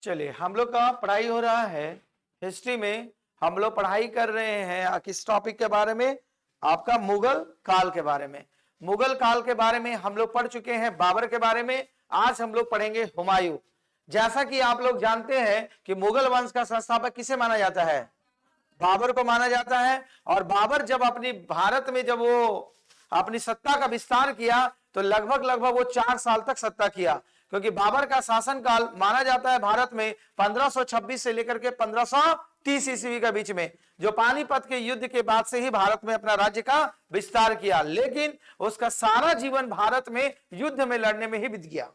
चलिए, हम लोग का पढ़ाई हो रहा है हिस्ट्री में। हम लोग पढ़ाई कर रहे हैं किस टॉपिक के बारे में? आपका मुगल काल के बारे में। मुगल काल के बारे में हम लोग पढ़ चुके हैं बाबर के बारे में। आज हम लोग पढ़ेंगे हुमायूं। जैसा कि आप लोग जानते हैं कि मुगल वंश का संस्थापक किसे माना जाता है? बाबर को माना जाता है। और बाबर जब अपनी भारत में जब वो अपनी सत्ता का विस्तार किया तो लगभग वो 4 साल तक सत्ता किया, क्योंकि बाबर का शासनकाल माना जाता है भारत में 1526 से लेकर के 1530 ईस्वी के बीच में, जो पानीपत के युद्ध के बाद से ही भारत में अपना राज्य का विस्तार किया। लेकिन उसका सारा जीवन भारत में युद्ध में लड़ने में ही बीत गया।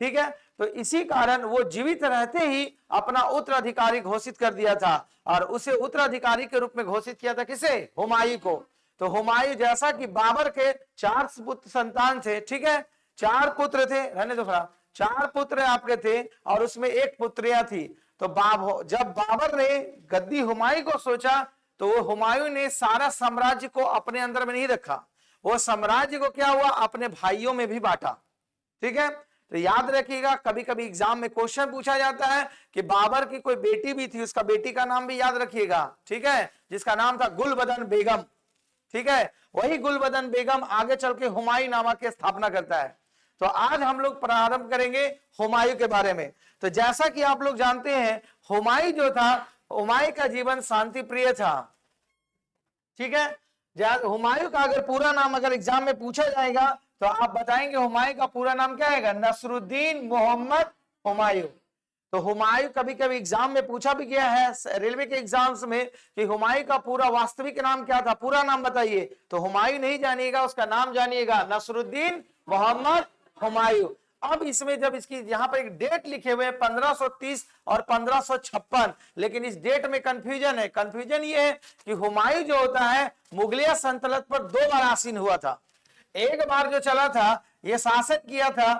ठीक है, तो इसी कारण वो जीवित रहते ही अपना उत्तराधिकारी घोषित कर दिया था, और उसे उत्तराधिकारी के रूप में घोषित किया था किसे? हुमायूं को। तो हुमायूं, जैसा कि बाबर के 4 पुत्र संतान थे, ठीक है, 4 पुत्र थे, रहने दो थोड़ा, 4 पुत्र आपके थे और उसमें 1 पुत्रियां थी। तो जब बाबर ने गद्दी हुमायूं को सोचा तो वो हुमायूं ने सारा साम्राज्य को अपने अंदर में नहीं रखा, वो साम्राज्य को क्या हुआ, अपने भाइयों में भी बांटा। ठीक है, तो याद रखिएगा, कभी कभी एग्जाम में क्वेश्चन पूछा जाता है कि बाबर की कोई बेटी भी थी, उसका बेटी का नाम भी याद रखिएगा, ठीक है, जिसका नाम था गुलबदन बेगम। ठीक है, वही गुलबदन बेगम आगे चल के हुमायूं नामा की स्थापना करता है। तो आज हम लोग प्रारंभ करेंगे हुमायूं के बारे में। तो जैसा कि आप लोग जानते हैं, हुमायूं जो था, हुमायूं का जीवन शांति प्रिय था। ठीक है, हुमायूं का अगर पूरा नाम अगर एग्जाम में पूछा जाएगा तो आप बताएंगे हुमायूं का पूरा नाम क्या है? नसरुद्दीन मोहम्मद हुमायूं। तो हुमायूं कभी कभी एग्जाम में पूछा भी गया है रेलवे के एग्जाम्स में कि हुमायूं का पूरा वास्तविक नाम क्या था, पूरा नाम बताइए। तो हुमायूं नहीं जानिएगा, उसका नाम जानिएगा, नसरुद्दीन मोहम्मद हुमायूं। अब इसमें जब इसकी यहां पर एक डेट लिखे हुए हैं 1530 और 1556, लेकिन इस डेट में कंफ्यूजन है। कंफ्यूजन ये है कि हुमायूं जो होता है मुगलिया सल्तनत पर 2 बार आसीन हुआ था। एक बार जो चला था, ये शासन किया था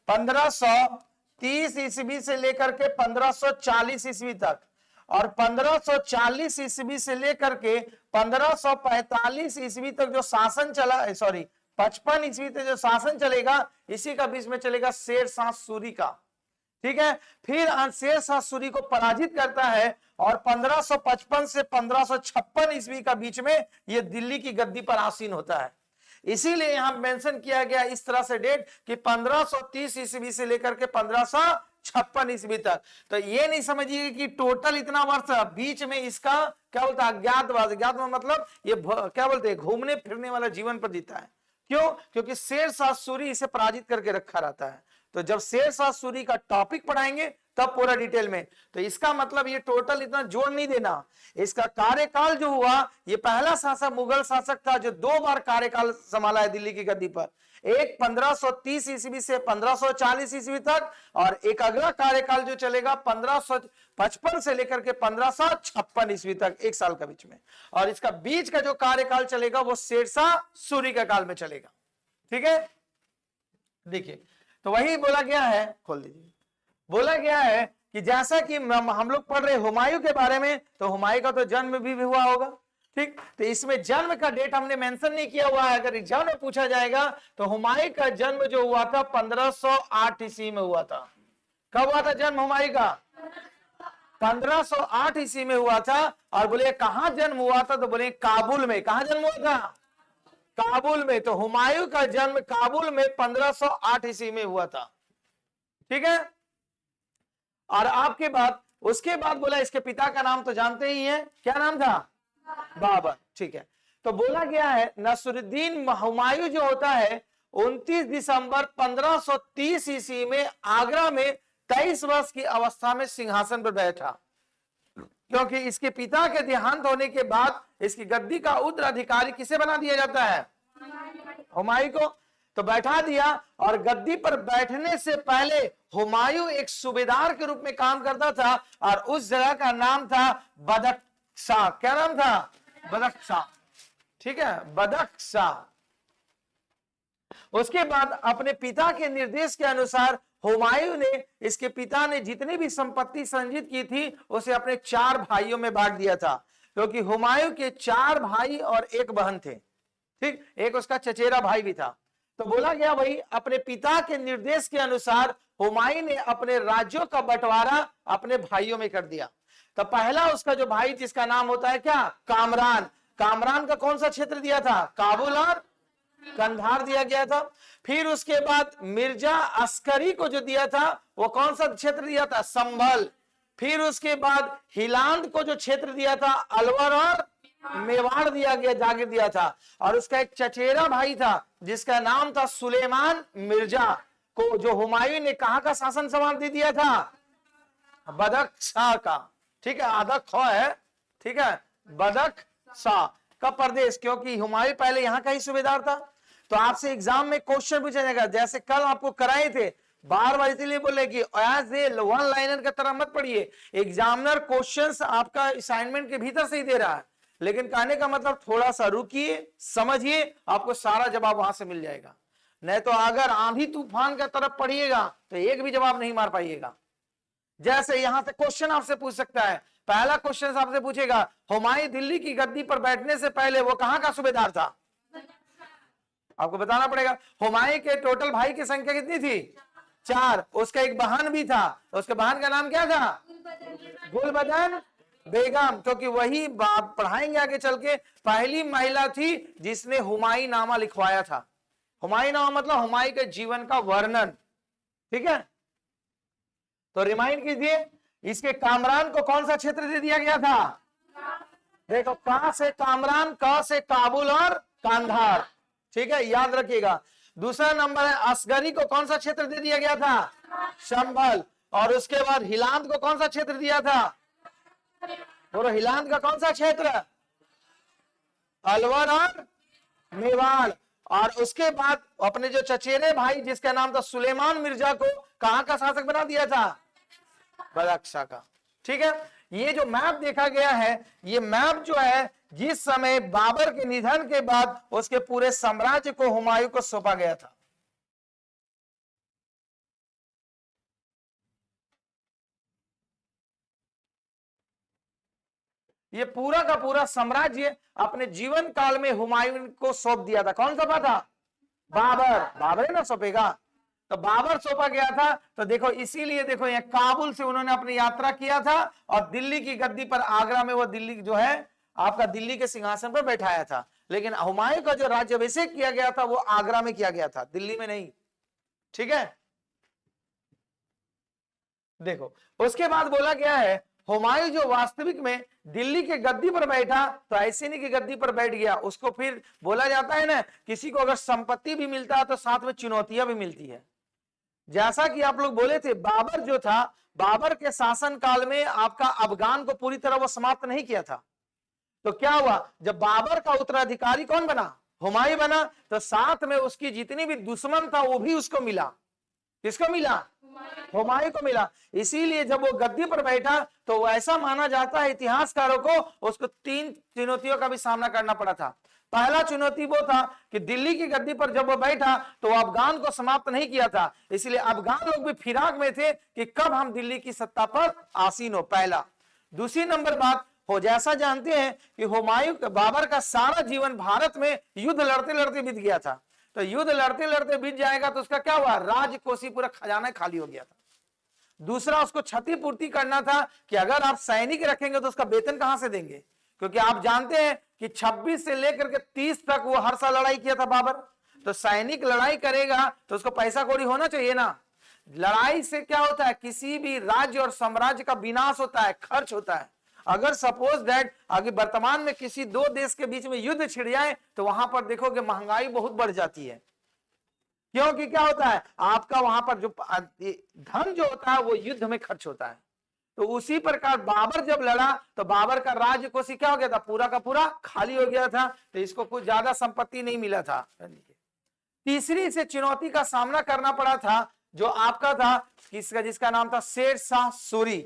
1530 ईस्वी से लेकर के 1540 ईस्वी तक, और 1540 ईस्वी से लेकर के 1545 ईस्वी तक जो शासन चला, 55 ईस्वी तक जो शासन चलेगा, इसी का बीच में चलेगा शेरशाह सूरी का। ठीक है, फिर शेरशाह सूरी को पराजित करता है और 1555 से 1556 ईस्वी का बीच में यह दिल्ली की गद्दी पर आसीन होता है। इसीलिए यहां मेंशन किया गया इस तरह से डेट कि 1530 ईस्वी से लेकर के 1556 ईस्वी तक। तो ये नहीं समझिए कि टोटल इतना वर्ष बीच में इसका क्या बोलता है, अज्ञातवास। अज्ञातवास मतलब ये क्या बोलते हैं, घूमने फिरने वाला जीवन पर जीता है। क्यों? क्योंकि शेरशाह सूरी इसे पराजित करके रखा रहता है। तो जब शेरशाह सूरी का टॉपिक पढ़ाएंगे तब पूरा डिटेल में, तो इसका मतलब ये टोटल इतना जोड़ नहीं देना। इसका कार्यकाल जो हुआ, ये पहला शासक मुगल शासक था जो 2 बार कार्यकाल संभाला है दिल्ली की गद्दी पर। एक 1530 ईस्वी से 1540 ईस्वी तक, और एक अगला कार्यकाल जो चलेगा 1555 से लेकर के 1556 ईस्वी तक, 1 साल का बीच में। और इसका बीच का जो कार्यकाल चलेगा वो शेरशाह सूरी का काल में चलेगा। ठीक है, देखिए, तो वही बोला गया है, खोल दीजिए, बोला गया है कि जैसा कि हम लोग पढ़ रहे हुमायूं के बारे में, तो हुमायूं का तो जन्म भी हुआ होगा। ठीक, तो इसमें जन्म का डेट हमने मेंशन नहीं किया हुआ है। अगर एग्जाम में पूछा जाएगा तो हुमायूं का जन्म जो हुआ था 1508 ईस्वी में हुआ था। कब हुआ था जन्म हुमायूं का? 1508 ईस्वी में हुआ था। और बोले कहां जन्म हुआ था? तो बोले काबुल में। कहां जन्म हुआ था? काबुल में। तो हुमायूं का जन्म काबुल में 1508 ईस्वी में हुआ था। ठीक है, और आपके बाद उसके बाद बोला इसके पिता का नाम तो जानते ही हैं, क्या नाम था? बाबर। ठीक है, तो बोला गया है नसरुद्दीन हुमायूं जो होता है 29 दिसंबर 1530 ईस्वी में आगरा में 23 वर्ष की अवस्था में सिंहासन पर बैठा। क्योंकि इसके पिता के देहांत होने के बाद इसकी गद्दी का उत्तराधिकारी किसे बना दिया जाता है? हुमायूं को। तो बैठा दिया, और गद्दी पर बैठने से पहले हुमायूं एक सूबेदार के रूप में काम करता था, और उस जगह का नाम था बदख्शां। क्या नाम था? बदख्शां। ठीक है, बदख्शां। उसके बाद अपने पिता के निर्देश के अनुसार हुमायूं ने, इसके पिता ने जितनी भी संपत्ति संचित की थी उसे अपने 4 भाइयों में बांट दिया था, क्योंकि हुमायूं के 4 भाई और 1 बहन थे। ठीक, एक उसका चचेरा भाई भी था। तो बोला गया वही अपने पिता के निर्देश के अनुसार हुमायूं ने अपने राज्यों का बंटवारा अपने भाइयों में कर दिया। तो पहला उसका जो भाई जिसका नाम होता है क्या, कामरान, कामरान का कौन सा क्षेत्र दिया था, काबुल और कंधार दिया गया था। फिर उसके बाद मिर्जा अस्करी को जो दिया था वो कौन सा क्षेत्र दिया था, संभल। फिर उसके बाद हिलांद को जो क्षेत्र दिया था अलवर और मेवाड़ दिया गया, जागीर दिया था। और उसका एक चचेरा भाई था जिसका नाम था सुलेमान मिर्जा को, जो हुमायूं ने कहां का शासन संभाल दे दिया था, बदख्शां का। ठीक है, आधा ख है, ठीक है, बदख्शां का प्रदेश, क्योंकि हुमायूं पहले यहां का ही सूबेदार था। तो आपसे एग्जाम में क्वेश्चन पूछा जाएगा, जैसे कल आपको कराए थे, बार बार इसलिए बोले कि एज ए वन लाइनर का तरह मत पढ़िए, एग्जामिनर क्वेश्चंस आपका असाइनमेंट के भीतर से ही दे रहा है, लेकिन कहने का मतलब थोड़ा सा रुकिए, समझिए, आपको सारा जवाब वहां से मिल जाएगा। नहीं तो अगर आंधी तूफान का तरफ पढ़िएगा तो एक भी जवाब नहीं मार पाइएगा। जैसे यहां से क्वेश्चन आपसे पूछ सकता है, पहला क्वेश्चन आपसे पूछेगा, हुमायूं दिल्ली की गद्दी पर बैठने से पहले वो कहां का सूबेदार था, आपको बताना पड़ेगा। हुमायूं के टोटल भाई की संख्या कितनी थी, 4। उसका एक बहन भी था, उसके बहन का नाम क्या था, गुलबदन बेगम, क्योंकि वही बात पढ़ाएंगे आगे चल के, पहली महिला थी जिसने हुमायूं नामा लिखवाया था। हुमायूं नामा मतलब हुमायूं के जीवन का वर्णन, ठीक है। तो रिमाइंड कीजिए, इसके कामरान को कौन सा क्षेत्र दे दिया गया था, देखो, का से कामरान, क से काबुल और कांधार, ठीक है, याद रखिएगा। दूसरा नंबर है असगरी को कौन सा क्षेत्र दे दिया गया था, संभल। और उसके बाद हिलांद को कौन सा क्षेत्र दिया था, और हिलांद का कौन सा क्षेत्र, अलवर और मेवाड़। और उसके बाद अपने जो चचेरे भाई जिसका नाम था सुलेमान मिर्जा को कहां का शासक बना दिया था, बदख्शां का, ठीक है। ये जो मैप देखा गया है, ये मैप जो है जिस समय बाबर के निधन के बाद उसके पूरे साम्राज्य को हुमायूं को सौंपा गया था। ये पूरा का पूरा साम्राज्य अपने जीवन काल में हुमायूं को सौंप दिया था। कौन सौंपा था, बाबर, बाबर ही ना सौंपेगा, तो बाबर सौंपा गया था। तो देखो, इसीलिए देखो, ये काबुल से उन्होंने अपनी यात्रा किया था और दिल्ली की गद्दी पर, आगरा में वो दिल्ली जो है आपका दिल्ली के सिंहासन पर बैठाया था। लेकिन हुमायूं का जो राज्याभिषेक किया गया था वो आगरा में किया गया था, दिल्ली में नहीं, ठीक है। देखो, उसके बाद बोला गया है हुमायूं जो वास्तविक में दिल्ली के गद्दी पर बैठा, तो ऐसे नहीं कि गद्दी पर बैठ गया, उसको फिर बोला जाता है ना, किसी को अगर संपत्ति भी मिलता है तो साथ में चुनौतियां भी मिलती है। जैसा कि आप लोग बोले थे, बाबर जो था, बाबर के शासन काल में आपका अफगान को पूरी तरह वो समाप्त नहीं किया था। तो क्या हुआ, जब बाबर का उत्तराधिकारी कौन बना, हुमायूं बना, तो साथ में उसकी जितनी भी दुश्मन था वो भी उसको मिला। किसको मिला, हुमायूं को मिला। इसीलिए जब वो गद्दी पर बैठा तो वो ऐसा माना जाता है इतिहासकारों को, उसको 3 चुनौतियों का भी सामना करना पड़ा था। पहला चुनौती वो था कि दिल्ली की गद्दी पर जब वो बैठा तो वो अफगान को समाप्त नहीं किया था, इसलिए अफगान लोग भी फिराक में थे कि कब हम दिल्ली की सत्ता पर आसीन हो, पहला। दूसरी नंबर बात हो, जैसा जानते हैं कि हुमायूं बाबर का सारा जीवन भारत में युद्ध लड़ते लड़ते बीत गया था। तो युद्ध लड़ते लड़ते बीत जाएगा तो उसका क्या हुआ, राजकोषीय पूरा खजाना खाली हो गया था। दूसरा, उसको क्षतिपूर्ति करना था कि अगर आप सैनिक रखेंगे तो उसका वेतन कहां से देंगे, क्योंकि आप जानते हैं कि 26 से लेकर के 30 तक वो हर साल लड़ाई किया था बाबर। तो सैनिक लड़ाई करेगा तो उसको पैसा कौड़ी होना चाहिए ना। लड़ाई से क्या होता है, किसी भी राज्य और साम्राज्य का विनाश होता है, खर्च होता है। अगर सपोज दैट अगर वर्तमान में किसी 2 देश के बीच में युद्ध छिड़ जाए तो वहां पर देखोगे महंगाई बहुत बढ़ जाती है, क्योंकि क्या होता है, आपका वहां पर जो धन जो होता है वो युद्ध में खर्च होता है। तो उसी प्रकार बाबर जब लड़ा तो बाबर का राजकोषीय क्या हो गया था, पूरा का पूरा खाली हो गया था, तो इसको कुछ ज्यादा संपत्ति नहीं मिला था। तीसरी से चुनौती का सामना करना पड़ा था जो आपका था किसका, जिसका नाम था शेर शाह सूरी।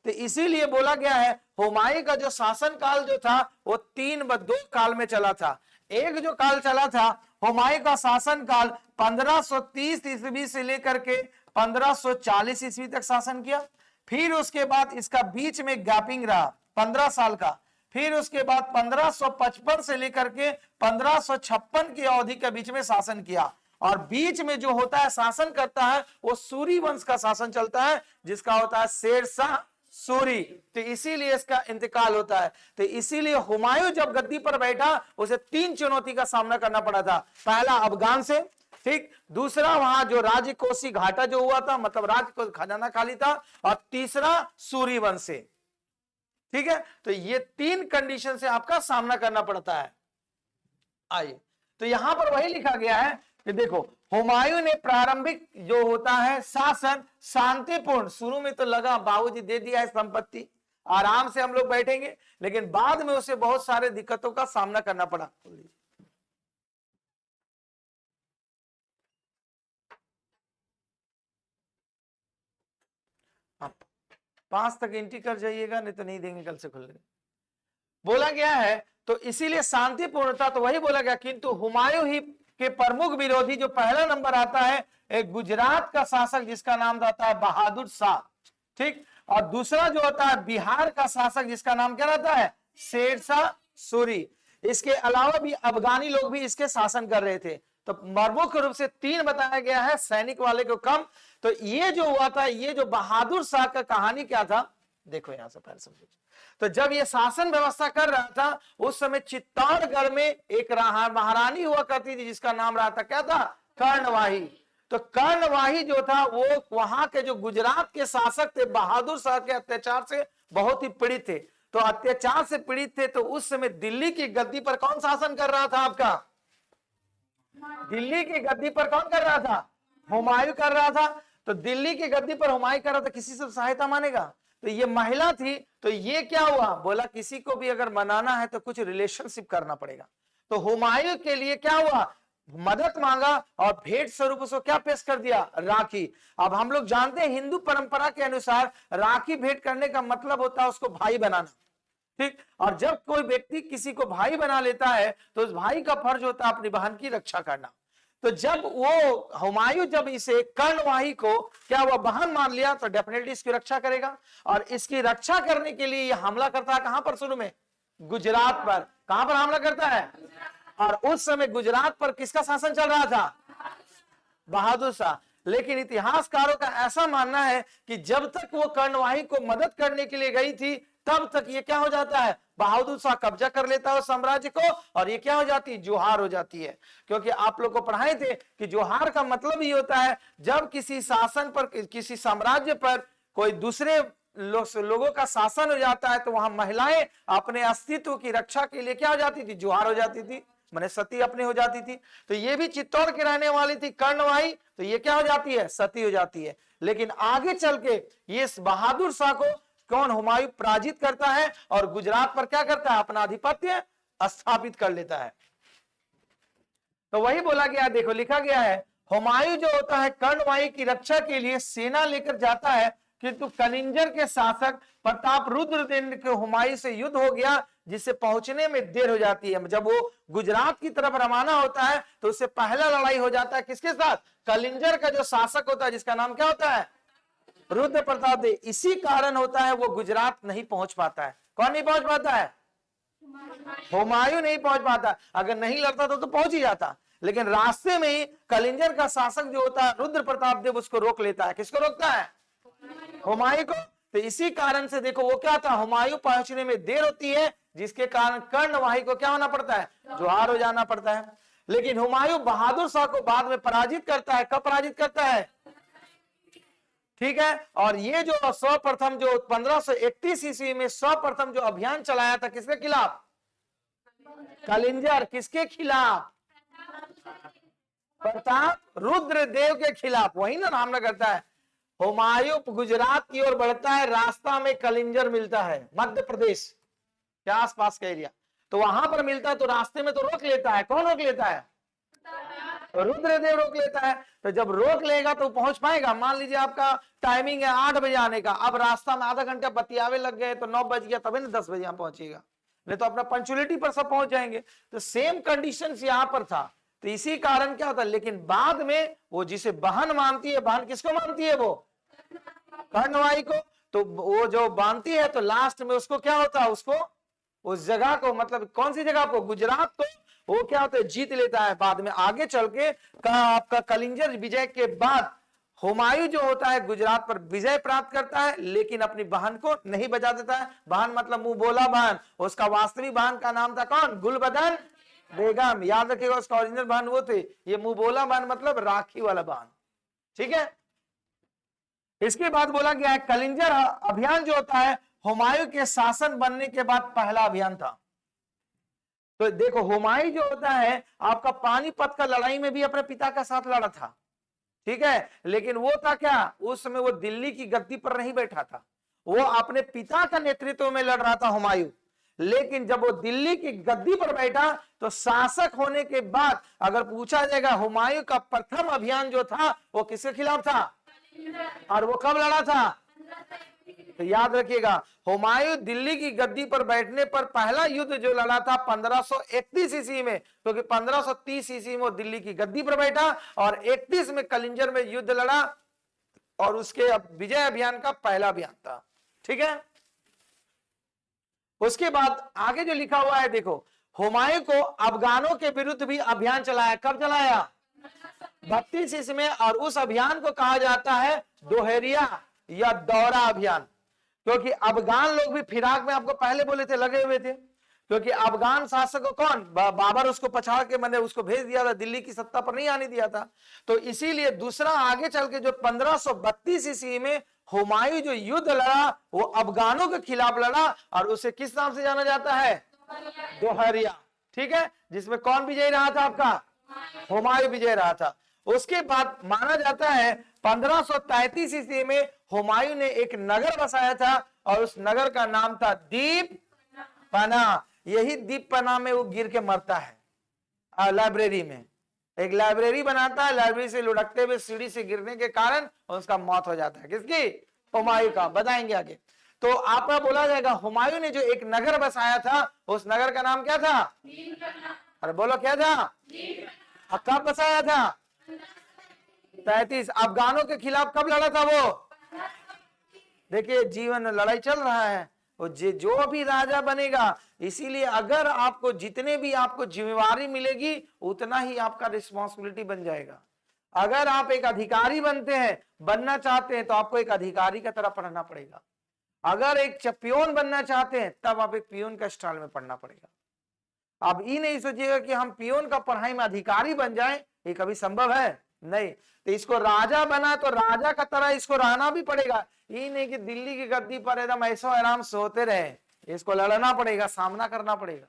तो इसीलिए बोला गया है हुमायूं का जो शासन काल जो था वो 3-2 काल में चला था। एक जो काल चला था हुमायूं का शासन काल 1530 ईस्वी से लेकर के 1540 ईस्वी तक शासन किया। फिर उसके बाद इसका बीच में गैपिंग रहा 15 साल का। फिर उसके बाद 1555 से लेकर के 1556 की अवधि के बीच में शासन किया। और बीच में जो होता है शासन करता है वो सूरी वंश का शासन चलता है, जिसका होता है शेरशाह सूरी। तो इसीलिए इसका इंतकाल होता है। तो इसीलिए हुमायूं जब गद्दी पर बैठा उसे 3 चुनौती का सामना करना पड़ा था। पहला अफगान से, ठीक, दूसरा वहां जो राजकोषी घाटा जो हुआ था, मतलब राजकोष खजाना खाली था, और तीसरा सूरी वंश से। ठीक है, तो ये 3 कंडीशन से आपका सामना करना पड़ता है। आइए, तो यहां पर वही लिखा गया है कि देखो, हुमायूं ने प्रारंभिक जो होता है शासन शांतिपूर्ण, शुरू में तो लगा बाबूजी दे दिया है संपत्ति, आराम से हम लोग बैठेंगे, लेकिन बाद में उसे बहुत सारे दिक्कतों का सामना करना पड़ा। 5 तक एंट्री कर जाइएगा, नहीं तो नहीं देंगे, कल से खुल बोला गया है। तो इसीलिए शांतिपूर्णता, तो वही बोला गया, किंतु हुमायूं ही के प्रमुख विरोधी जो पहला नंबर आता है, एक गुजरात का शासक जिसका नाम रहता है बहादुर शाह, ठीक, और दूसरा जो होता है बिहार का शासक जिसका नाम क्या रहता है, शेरशाह सूरी। इसके अलावा भी अफगानी लोग भी इसके शासन कर रहे थे। तो प्रमुख रूप से 3 बताया गया है, सैनिक वाले को कम। तो ये जो हुआ था, ये जो बहादुर शाह का कहानी क्या था, देखो यहां से पहले समझो। तो जब ये शासन व्यवस्था कर रहा था, उस समय चित्तौड़गढ़ में एक महारानी हुआ करती थी जिसका नाम रहा था, क्या था, कर्णवाही। तो कर्णवाही जो था वो वहां के जो गुजरात के शासक थे बहादुर शाह के अत्याचार से बहुत ही पीड़ित थे। तो अत्याचार से पीड़ित थे, तो उस समय दिल्ली की गद्दी पर कौन शासन कर रहा था आपका, दिल्ली की गद्दी पर कौन कर रहा था, हुमायूं कर रहा था। तो दिल्ली की गद्दी पर हुमायूं कर रहा था, किसी से सहायता मानेगा। तो ये महिला थी, तो ये क्या हुआ, बोला किसी को भी अगर मनाना है तो कुछ रिलेशनशिप करना पड़ेगा। तो हुमायूं के लिए क्या हुआ, मदद मांगा और भेंट स्वरूप उसको क्या पेश कर दिया, राखी। अब हम लोग जानते हैं हिंदू परंपरा के अनुसार राखी भेंट करने का मतलब होता है उसको भाई बनाना, ठीक। और जब कोई व्यक्ति किसी को भाई बना लेता है तो उस भाई का फर्ज होता है अपनी बहन की रक्षा करना। तो जब वो हुमायूं जब इसे कर्णवाही को क्या हुआ बहन मान लिया, तो डेफिनेटली इसकी रक्षा करेगा। और इसकी रक्षा करने के लिए ये हमला करता है कहां पर, शुरू में गुजरात पर। कहां पर हमला करता है, और उस समय गुजरात पर किसका शासन चल रहा था, बहादुर शाह। लेकिन इतिहासकारों का ऐसा मानना है कि जब तक वो कर्णवाही को मदद करने के लिए गई थी, तब तक ये क्या हो जाता है, बहादुर शाह कब्जा कर लेता है साम्राज्य को, और ये क्या हो जाती है, जोहार हो जाती है। क्योंकि आप लोग को पढ़ाए थे कि जोहार का मतलब ये होता है जब किसी शासन पर, किसी साम्राज्य पर कोई दूसरे लोगों का शासन हो जाता है, तो वहां महिलाएं अपने अस्तित्व की रक्षा के लिए क्या हो जाती थी, जोहार हो जाती थी, माने सती अपने हो जाती थी। तो ये भी चित्तौड़ की रहने वाली थी कर्णवाही, तो ये क्या हो जाती है, सती हो जाती है। लेकिन आगे चल के ये बहादुर शाह को कौन, हुमायूं पराजित करता है और गुजरात पर क्या करता है, अपना आधिपत्य स्थापित कर लेता है। तो वही बोला गया, देखो लिखा गया है, हुमायूं जो होता है कर्णवाही की रक्षा के लिए सेना लेकर जाता है, किंतु कलिंजर के शासक प्रताप रुद्रदेव के हुमायूं से युद्ध हो गया, जिससे पहुंचने में देर हो जाती है। जब वो गुजरात की तरफ रवाना होता है तो उससे पहला लड़ाई हो जाता है किसके साथ, कलिंजर का जो शासक होता है जिसका नाम क्या होता है, रुद्र प्रताप देव। इसी कारण होता है वो गुजरात नहीं पहुंच पाता है। कौन नहीं पहुंच पाता है, हुमायूं नहीं पहुंच पाता। अगर नहीं लड़ता तो पहुंच ही जाता, लेकिन रास्ते में ही कलिंजर का शासक जो होता है रुद्र प्रताप देव उसको रोक लेता है। किसको रोकता है, हुमायूं को। तो इसी कारण से देखो वो क्या था, हुमायूं पहुंचने में देर होती है, जिसके कारण कर्णवाही को क्या होना पड़ता है, जोहार हो जाना पड़ता है। लेकिन हुमायूं बहादुर शाह को बाद में पराजित करता है। कब पराजित करता है, ठीक है। और ये जो सर्वप्रथम जो 1531 ईस्वी में सर्वप्रथम जो अभियान चलाया था किसके खिलाफ, कलिंजर। किसके खिलाफ, प्रताप रुद्रदेव के खिलाफ। वही ना हमला करता है। हुमायूं गुजरात की ओर बढ़ता है, रास्ता में कलिंजर मिलता है, मध्य प्रदेश के आसपास का एरिया। तो वहां पर मिलता है, तो रास्ते में तो रोक लेता है। कौन रोक लेता है, रुद्रदेव रोक लेता है। तो जब रोक लेगा तो पहुंच पाएगा। मान लीजिए आपका टाइमिंग है 8 बजे आने का, अब रास्ता में आधा घंटा बतियावे लग गए तो 9 बज गया, तभी ना 10 बजे यहां पहुंचेगा, नहीं तो अपना पंचुअलिटी पर सब पहुंच जाएंगे। तो सेम कंडीशन यहां पर था। तो इसी कारण क्या होता है, लेकिन बाद में वो जिसे बहन मानती है, बहन किसको मानती है, वो कर्णवाही को। तो वो जो बांधती है, तो लास्ट में उसको क्या होता है, उसको उस जगह को, मतलब कौन सी जगह को, गुजरात को वो क्या होता है, जीत लेता है। बाद में आगे चल के आपका कलिंजर विजय के बाद हुमायूं जो होता है गुजरात पर विजय प्राप्त करता है, लेकिन अपनी बहन को नहीं बचा देता है। बहन मतलब मुंह बोला बहन, उसका वास्तविक बहन का नाम था कौन, गुलबदन बेगम। याद रखिएगा उसका ओरिजिनल बहन वो थे, ये मुंह बोला बहन मतलब राखी वाला बहन। ठीक है, इसके बाद बोला गया है कलिंजर अभियान जो होता है हुमायूं के शासन बनने के बाद पहला अभियान था। तो देखो हुमायूं जो होता है आपका पानीपत का लड़ाई में भी अपने पिता का साथ लड़ा था, ठीक है, लेकिन वो था क्या, उस समय वो दिल्ली की गद्दी पर नहीं बैठा था, वो अपने पिता का नेतृत्व में लड़ रहा था हुमायूं। लेकिन जब वो दिल्ली की गद्दी पर बैठा तो शासक होने के बाद अगर पूछा जाएगा हुमायूं का प्रथम अभियान जो था वो किसके खिलाफ था, और वो कब लड़ा था, तो याद रखिएगा हुमायूं दिल्ली की गद्दी पर बैठने पर पहला युद्ध जो लड़ा था 1531 ईस्वी में, क्योंकि 1530 ईस्वी में वो दिल्ली की गद्दी पर बैठा और 31 में कलिंजर में युद्ध लड़ा और उसके विजय अभियान का पहला अभियान था। ठीक है, उसके बाद आगे जो लिखा हुआ है देखो, हुमायूं को अफगानों के विरुद्ध भी अभियान चलाया। कब चलाया, 32 ईस्वी में, और उस अभियान को कहा जाता है दोहरिया या दौरा अभियान, क्योंकि अफगान लोग भी फिराक में आपको पहले बोले थे लगे हुए थे, क्योंकि अफगान शासक को कौन, बाबर उसको पछाड़ के मैंने उसको भेज दिया था, दिल्ली की सत्ता पर नहीं आने दिया था। तो इसीलिए दूसरा आगे चल के जो 1532 ईस्वी में हुमायूं जो युद्ध लड़ा वो अफगानों के खिलाफ लड़ा और उसे किस नाम से जाना जाता है, दोहरिया। ठीक है, जिसमें कौन विजयी रहा था आपका, हुमायूं विजय रहा था। उसके बाद माना जाता है 1533 ईस्वी में हुमायूं ने एक नगर बसाया था और उस नगर का नाम था दीपपना। यही दीपपना में वो गिर के मरता है, लाइब्रेरी में एक लाइब्रेरी बनाता है, लाइब्रेरी से लुढ़कते हुए सीढ़ी से गिरने के कारण उसका मौत हो जाता है। किसकी, हुमायूं का, बताएंगे आगे। तो आपका बोला जाएगा हुमायूं ने जो एक नगर बसाया था उस नगर का नाम क्या था, अरे बोलो क्या था, कब बसाया था, 35। अफगानों के खिलाफ कब लड़ा था वो, देखिए जीवन में लड़ाई चल रहा है, वो जो भी राजा बनेगा, इसीलिए अगर आपको जितने भी आपको जिम्मेवारी मिलेगी उतना ही आपका रिस्पॉन्सिबिलिटी बन जाएगा। अगर आप एक अधिकारी बनते हैं, बनना चाहते हैं तो आपको एक अधिकारी की तरह पढ़ना पड़ेगा। अगर एक पियोन बनना चाहते हैं तब आप एक पियोन का स्टाइल में पढ़ना पड़ेगा। आप ये नहीं सोचिएगा कि हम पियोन का पढ़ाई में अधिकारी बन जाएं, ये कभी संभव है नहीं। तो इसको राजा बना तो राजा का तरह इसको रहना भी पड़ेगा, ये नहीं कि दिल्ली की गद्दी पर एकदम ऐसो आराम से होते रहे। इसको लड़ना पड़ेगा, सामना करना पड़ेगा,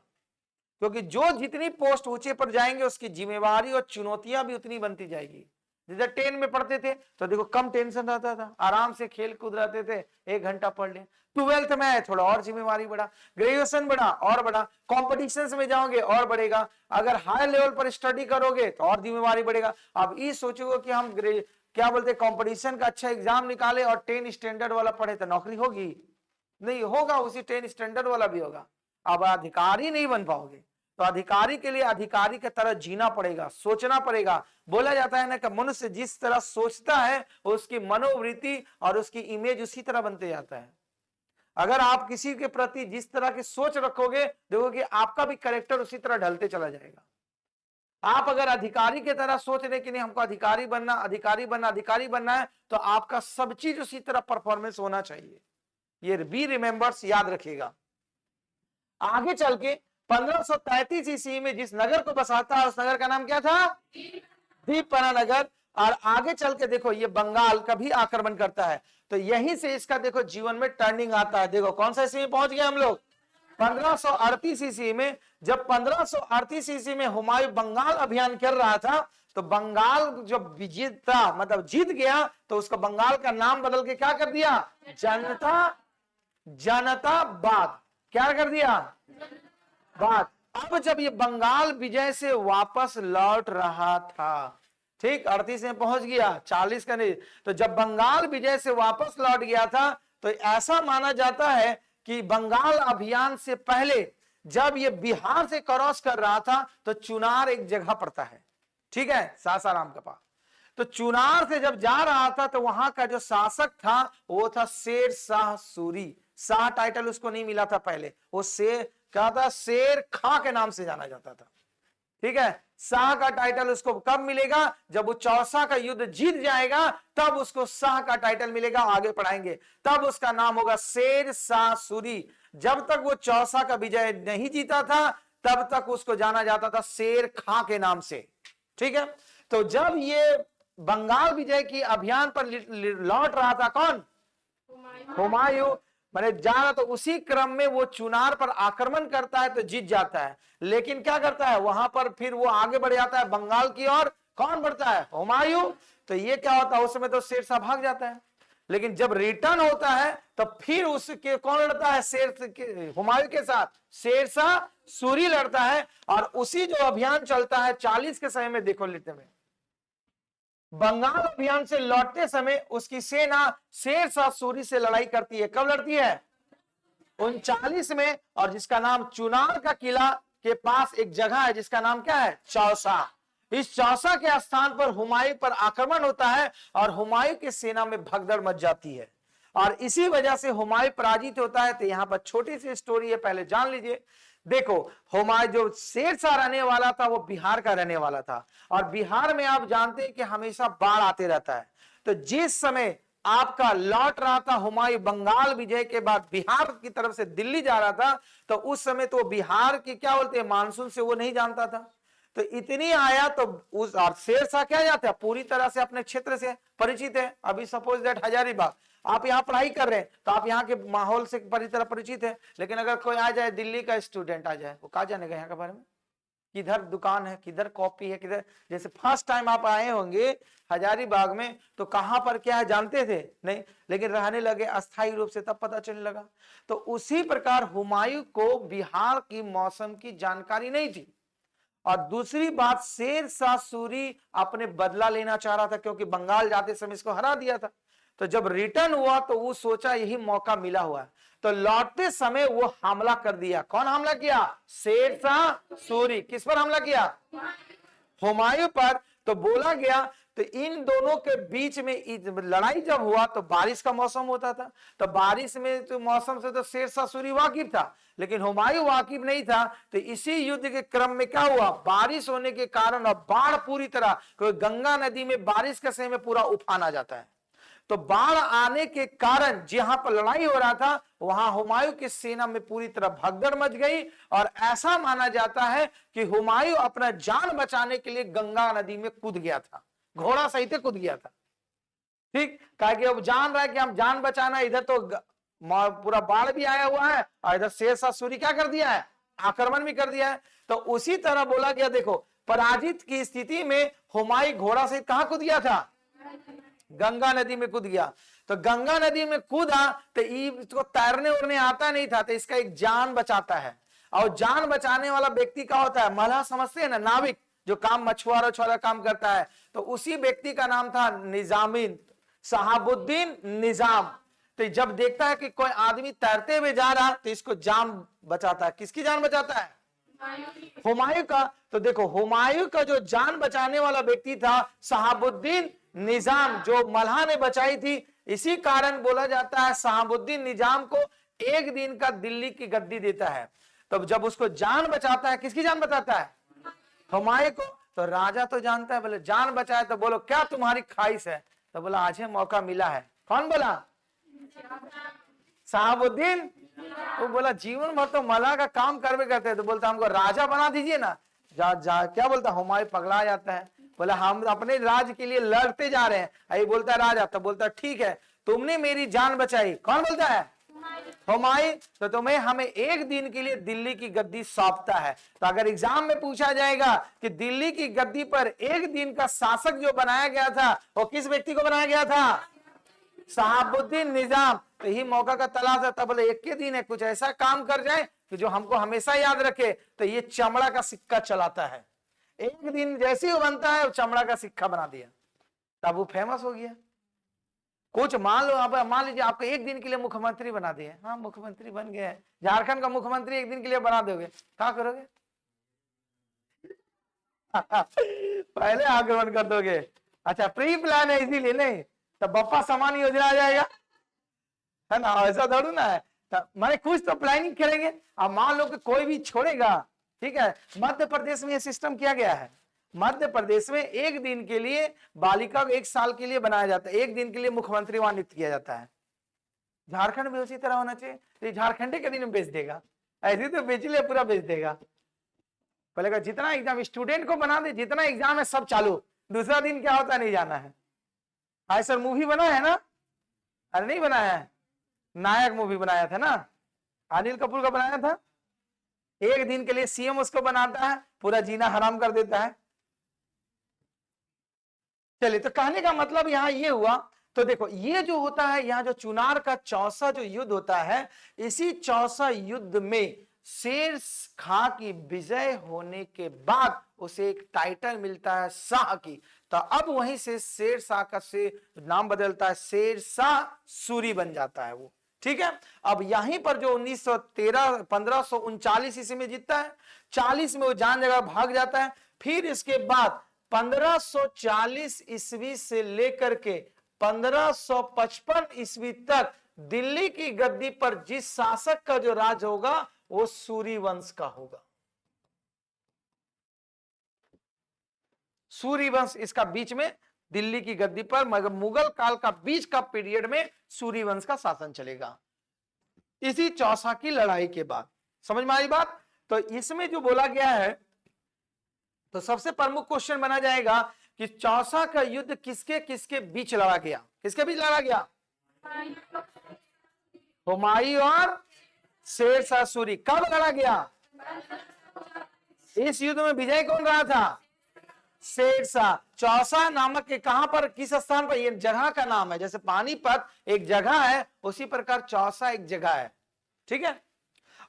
क्योंकि जो जितनी पोस्ट ऊंचे पर जाएंगे उसकी जिम्मेवारी और चुनौतियां भी उतनी बनती जाएगी। जैसे 10 में पढ़ते थे तो देखो कम टेंशन रहता था, आराम से खेल कूद रहते थे, 1 घंटा पढ़ ले। 12th में आए थोड़ा और जिम्मेवारी बढ़ा, ग्रेजुएशन बढ़ा और बढ़ा, कॉम्पिटिशन में जाओगे और बढ़ेगा, अगर हाई लेवल पर स्टडी करोगे तो और जिम्मेवारी बढ़ेगा। अब ये सोचोगे कि हम क्या बोलते कंपटीशन का अच्छा एग्जाम निकाले और 10 स्टैंडर्ड वाला पढ़े तो नौकरी होगी, नहीं होगा, उसी 10 स्टैंडर्ड वाला भी होगा। अब अधिकारी नहीं बन पाओगे, तो अधिकारी के लिए अधिकारी की तरह जीना पड़ेगा, सोचना पड़ेगा। बोला जाता है ना कि मनुष्य जिस तरह सोचता है उसकी मनोवृत्ति और उसकी इमेज उसी तरह बनते जाता है। अगर आप किसी के प्रति जिस तरह की सोच रखोगे देखोगे आपका भी कैरेक्टर उसी तरह ढलते चला जाएगा। आप अगर अधिकारी की तरह सोच रहे कि नहीं हमको अधिकारी बनना, अधिकारी बनना, अधिकारी बनना है, तो आपका सब चीज उसी तरह परफॉर्मेंस होना चाहिए। ये बी रिमेंबर्स, याद रखिएगा। आगे चल के 1533 ईस्वी में जिस नगर को बसाता है उस नगर का नाम क्या था, दीपपना नगर। और आगे चल के देखो ये बंगाल का भी आक्रमण करता है, तो यहीं से इसका देखो जीवन में टर्निंग आता है। देखो कौन सा ईस्वी में पहुंच गए हम लोग, 1538 ईस्वी में। जब 1538 ईस्वी में हुमायूं बंगाल अभियान कर रहा था तो बंगाल जब विजेता मतलब जीत गया तो उसका बंगाल का नाम बदल के क्या कर दिया, जनता बाद, क्या कर दिया, बाद। अब जब ये बंगाल विजय से वापस लौट रहा था, ठीक 38 में पहुंच गया, 40 का नहीं, तो जब बंगाल विजय से वापस लौट गया था तो ऐसा माना जाता है कि बंगाल अभियान से पहले जब ये बिहार से क्रॉस कर रहा था तो चुनार एक जगह पड़ता है, ठीक है, सासाराम के पास। तो चुनार से जब जा रहा था तो वहां का जो शासक था वो था शेर शाह सूरी। शाह टाइटल उसको नहीं मिला था पहले, वो शेर क्या था, शेर खां के नाम से जाना जाता था। ठीक है। शाह का टाइटल उसको कब मिलेगा? जब वो चौसा का युद्ध जीत जाएगा तब उसको शाह का टाइटल मिलेगा। आगे पढ़ाएंगे, तब उसका नाम होगा शेर शाह सूरी। जब तक वो चौसा का विजय नहीं जीता था तब तक उसको जाना जाता था शेर खां के नाम से, ठीक है। तो जब ये बंगाल विजय की अभियान पर लौट रहा था कौन? हुमायूं। मैंने जाना, तो उसी क्रम में वो चुनार पर आक्रमण करता है तो जीत जाता है, लेकिन क्या करता है वहां पर फिर वो आगे बढ़ जाता है बंगाल की ओर। कौन बढ़ता है? हुमायूं। तो ये क्या होता है, उस समय तो शेरशाह भाग जाता है, लेकिन जब रिटर्न होता है तो फिर उसके कौन लड़ता है? हुमायूं के साथ शेरशाह सूरी लड़ता है। और उसी जो अभियान चलता है 40 के समय में, देखो लिखते में, बंगाल अभियान से लौटते समय उसकी सेना शेरशाह सूरी से लड़ाई करती है। कब लड़ती है? 39 में। और जिसका नाम चुनार का किला के पास एक जगह है जिसका नाम क्या है? चौसा। इस चौसा के स्थान पर हुमायूं पर आक्रमण होता है और हुमायूं की सेना में भगदड़ मच जाती है और इसी वजह से हुमायूं पराजित होता है। तो यहां पर छोटी सी स्टोरी है, पहले जान लीजिए। देखो, हुमायूं जो शेरशाह रहने वाला था वो बिहार का रहने वाला था और बिहार में आप जानते हैं कि हमेशा बाढ़ आते रहता है। तो जिस समय आपका लौट रहा था हुमायूं बंगाल विजय के बाद बिहार की तरफ से दिल्ली जा रहा था, तो उस समय तो बिहार की क्या बोलते हैं मानसून से वो नहीं जानता था। तो इतनी आया तो उस, और शेरशाह क्या जाता है पूरी तरह से अपने क्षेत्र से परिचित है। अभी सपोज दैट हजारीबाग आप यहाँ पढ़ाई कर रहे हैं तो आप यहाँ के माहौल से पूरी तरह परिचित है, लेकिन अगर कोई आ जाए, दिल्ली का स्टूडेंट आ जाए, वो कहा जानेगा यहाँ के बारे में? किधर दुकान है, किधर कॉपी है, किधर, जैसे फर्स्ट टाइम आप आए होंगे हजारीबाग में तो कहां पर क्या है जानते थे नहीं, लेकिन रहने लगे अस्थायी रूप से तब पता चलने लगा। तो उसी प्रकार हुमायूं को बिहार की मौसम की जानकारी नहीं थी। और दूसरी बात, शेरशाह सूरी अपने बदला लेना चाह रहा था क्योंकि बंगाल जाते समय इसको हरा दिया था। तो जब रिटर्न हुआ तो वो सोचा यही मौका मिला हुआ है, तो लौटते समय वो हमला कर दिया। कौन हमला किया? शेरशाह सूरी। किस पर हमला किया? हुमायूं पर। तो बोला गया, तो इन दोनों के बीच में लड़ाई जब हुआ तो बारिश का मौसम होता था, तो बारिश में तो मौसम से तो शेरशाह सूरी वाकिफ था, लेकिन हुमायूं वाकिफ नहीं था। तो इसी युद्ध के क्रम में क्या हुआ, बारिश होने के कारण और बाढ़ पूरी तरह, क्योंकि गंगा नदी में बारिश के समय में पूरा उफान आ जाता है, तो बाढ़ आने के कारण जहां पर लड़ाई हो रहा था वहां हुमायूं की सेना में पूरी तरह भगदड़ मच गई। और ऐसा माना जाता है कि हुमायूं अपना जान बचाने के लिए गंगा नदी में कूद गया था, घोड़ा सहित कूद गया था। ठीक, कहा कि अब जान रहा है कि हम जान बचाना, इधर तो पूरा बाढ़ भी आया हुआ है और इधर शेरशाह सूरी क्या कर दिया है, आक्रमण भी कर दिया है। तो उसी तरह बोला गया, देखो पराजित की स्थिति में हुमायूं घोड़ा सहित कहां कूद गया था? गंगा नदी में कूद गया। तो गंगा नदी में कूदा तो इसको तैरने उड़ने आता नहीं था, तो इसका एक जान बचाता है। और जान बचाने वाला व्यक्ति क्या होता है? मल्लाह समझते हैं ना, नाविक, जो काम मछुआरा छुआरा काम करता है। तो उसी व्यक्ति का नाम था निजामीन, शहाबुद्दीन निजाम। तो जब देखता है कि कोई आदमी तैरते हुए जा रहा तो इसको जान बचाता है। किसकी जान बचाता है? हुमायूं का। तो देखो हुमायूं का जो जान बचाने वाला व्यक्ति था शहाबुद्दीन निजाम, जो मल्लाह ने बचाई थी, इसी कारण बोला जाता है शहाबुद्दीन निजाम को एक दिन का दिल्ली की गद्दी देता है। तो जब उसको जान बचाता है, किसकी जान बचाता है? हुमायूं को। तो राजा तो जानता है, बोले जान बचाए तो बोलो क्या तुम्हारी ख्वाहिश है? तो बोला आज ही मौका मिला है। कौन बोला? शहाबुद्दीन। तो बोला जीवन भर तो मल्लाह का काम करवे करते हैं, तो बोलता हमको राजा बना दीजिए ना। क्या बोलता? हुमायूं पगला जाता है, बोला हम अपने राज्य के लिए लड़ते जा रहे हैं। आई बोलता राजा, तो बोलता ठीक है तुमने मेरी जान बचाई। कौन बोलता है? हुमायूं। तो तुम्हें हमें एक दिन के लिए दिल्ली की गद्दी सौंपता है। तो अगर एग्जाम में पूछा जाएगा कि दिल्ली की गद्दी पर एक दिन का शासक जो बनाया गया था वो किस व्यक्ति को बनाया गया था? शहाबुद्दीन निजाम। तो यही मौका का तलाश है, तब बोले एक के दिन है कुछ ऐसा काम कर जाए कि जो हमको हमेशा याद रखे। तो ये चमड़ा का सिक्का चलाता है, एक दिन जैसे ही बनता है चमड़ा का सिक्का बना दिया, तब वो फेमस हो गया। कुछ मान लो, अब मान लीजिए आपको एक दिन के लिए मुख्यमंत्री बना दिए, हाँ मुख्यमंत्री बन गए हैं, झारखंड का मुख्यमंत्री एक दिन के लिए बना दोगे, क्या करोगे? पहले आक्रमण कर दोगे। अच्छा प्री प्लान है इसीलिए नहीं, तो बप्पा समान योजना आ जाएगा, है ना? ऐसा थोड़ा ना है। मैंने कुछ तो प्लानिंग करेंगे। अब मान लो कि कोई भी छोड़ेगा ठीक है, मध्य प्रदेश में यह सिस्टम किया गया है। मध्य प्रदेश में एक दिन के लिए बालिका को 1 साल के लिए बनाया जाता है, एक दिन के लिए मुख्यमंत्री वहां नियुक्त किया जाता है। झारखंड में उसी तरह होना चाहिए। तो झारखंड के दिन में बेच देगा, ऐसे तो बेच लिया, पूरा बेच देगा। पहले जितना एग्जाम स्टूडेंट को बना दे, जितना एग्जाम है सब चालू, दूसरा दिन क्या होता है नहीं जाना है। सर मूवी बना है ना, अरे नहीं बनाया है, नायक मूवी बनाया था ना, अनिल कपूर का बनाया था। एक दिन के लिए सीएम उसको बनाता है, पूरा जीना हराम कर देता है। चलिए, तो कहने का मतलब यहां ये हुआ। तो देखो, ये जो होता है यहाँ जो चुनार का चौसा जो युद्ध होता है, इसी चौसा युद्ध में शेर खां की विजय होने के बाद उसे एक टाइटल मिलता है शाह की। तो अब वहीं से शेर शाह का से नाम बदलता है, शेर शाह सूरी बन जाता है वो। ठीक है, अब यहीं पर जो 1539 ईस्वी में जीतता है, 40 में वो जान जगह भाग जाता है। फिर इसके बाद 1540 ईस्वी से लेकर के 1555 ईस्वी तक दिल्ली की गद्दी पर जिस शासक का जो राज होगा वो सूरी वंश का होगा। सूरी वंश इसका बीच में दिल्ली की गद्दी पर, मगर मुगल काल का बीच का पीरियड में सूरी वंश का शासन चलेगा, इसी चौसा की लड़ाई के बाद। समझ में आई बात? तो इसमें जो बोला गया है, तो सबसे प्रमुख क्वेश्चन बना जाएगा कि चौसा का युद्ध किसके किसके बीच लड़ा गया? किसके बीच लड़ा गया? हुमायूं और शेर शाह सूरी। कब लड़ा गया? इस युद्ध में विजय कौन रहा था? शेर शाह। चौसा नामक के कहां पर, किस स्थान पर? ये जगह का नाम है, जैसे पानीपत एक जगह है, उसी प्रकार चौसा एक जगह है। ठीक है,